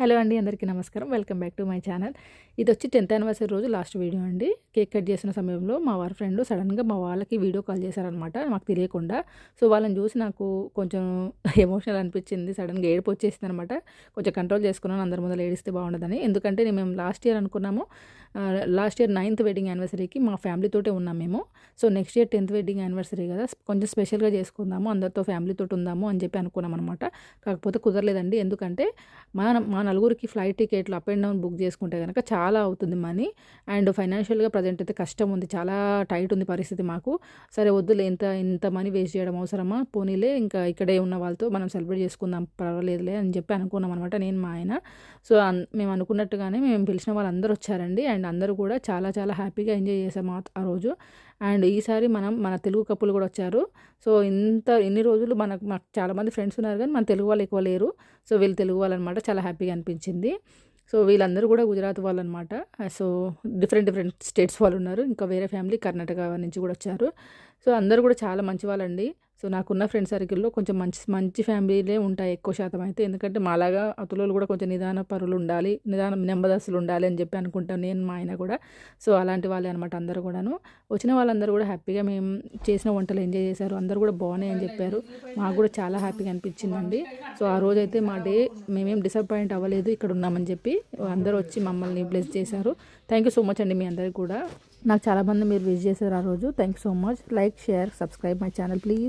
Hello అండి, అందరికీ నమస్కారం. Welcome back to my channel. ఇది వచ్చి 10th యానివర్సరీ రోజు లాస్ట్ వీడియో అండి. కేక్ కట్ చేసిన సమయంలో మా వారి ఫ్రెండ్ సడన్గా మా వాళ్ళకి వీడియో కాల్ చేశారనమాట, మాకు తెలియకుండా. సో వాళ్ళని చూసి నాకు కొంచెం ఎమోషనల్ అనిపించింది. సడన్గా ఏడుపు వచ్చేసింది అనమాట. కొంచెం కంట్రోల్ చేసుకున్నాను, అందరి ముందర ఏడిస్తే బాగుండదని. ఎందుకంటే మేము లాస్ట్ ఇయర్ అనుకున్నాము, లాస్ట్ ఇయర్ 9th వెడ్డింగ్ యానివర్సరీకి మా ఫ్యామిలీతోటే ఉన్నాం మేము. So next year 10th wedding anniversary కదా, కొంచెం స్పెషల్గా చేసుకుందాము, అందరితో ఫ్యామిలీతో ఉందాము అని చెప్పి అనుకున్నాం అనమాట. కాకపోతే కుదరలేదండి. ఎందుకంటే మా నలుగురికి ఫ్లైట్ టికెట్లు అప్ అండ్ డౌన్ బుక్ చేసుకుంటే కనుక చాలా అవుతుంది మనీ. అండ్ ఫైనాన్షియల్గా ప్రజెంట్ అయితే కష్టం ఉంది, చాలా టైట్ ఉంది పరిస్థితి మాకు. సరే వద్దులే, ఇంత మనీ వేస్ట్ చేయడం అవసరమా, పోనీలే ఇంకా ఇక్కడే ఉన్న వాళ్ళతో మనం సెలబ్రేట్ చేసుకుందాం, పర్వాలేదులే అని చెప్పి అనుకున్నాం అనమాట, నేను మా ఆయన. సో మేము అనుకున్నట్టుగానే మేము పిలిచిన వాళ్ళందరూ వచ్చారండి. అండ్ అందరూ కూడా చాలా చాలా హ్యాపీగా ఎంజాయ్ చేసాము ఆ రోజు. అండ్ ఈసారి మన తెలుగు కప్పులు కూడా వచ్చారు. సో ఇన్ని రోజులు మాకు చాలామంది ఫ్రెండ్స్ ఉన్నారు, కానీ మన తెలుగు వాళ్ళు ఎక్కువ లేరు. సో వీళ్ళు తెలుగు వాళ్ళు అనమాట, చాలా హ్యాపీగా అనిపించింది. సో వీళ్ళందరూ కూడా గుజరాత్ వాళ్ళు అనమాట. సో డిఫరెంట్ స్టేట్స్ వాళ్ళు ఉన్నారు. ఇంకా వేరే ఫ్యామిలీ కర్ణాటక నుంచి కూడా వచ్చారు. సో అందరూ కూడా చాలా మంచి వాళ్ళండి. సో నాకున్న ఫ్రెండ్ సర్కిల్లో కొంచెం మంచి ఫ్యామిలీలే ఉంటాయి ఎక్కువ శాతం అయితే. ఎందుకంటే మాలాగా అతులోళ్ళు కూడా కొంచెం నిదాన పరులు ఉండాలి, నెమ్మదస్తులు ఉండాలి అని చెప్పి అనుకుంటాను నేను, మా ఆయన కూడా. సో అలాంటి వాళ్ళే అనమాట అందరూ కూడాను. వచ్చిన వాళ్ళందరూ కూడా హ్యాపీగా మేము చేసిన వంటలు ఎంజాయ్ చేశారు. అందరూ కూడా బాగున్నాయి అని చెప్పారు. మాకు కూడా చాలా హ్యాపీగా అనిపించిందండి. సో ఆ రోజైతే మా డే మేమేం డిసప్పాయింట్ అవ్వలేదు, ఇక్కడ ఉన్నామని చెప్పి అందరూ వచ్చి మమ్మల్ని బ్లెస్ చేశారు. థ్యాంక్ యూ సో మచ్ అండి మీ అందరికీ కూడా. నాకు చాలామంది మీరు విజిట్ చేశారు ఆ రోజు. Thank you so much. Like, share, subscribe my channel please.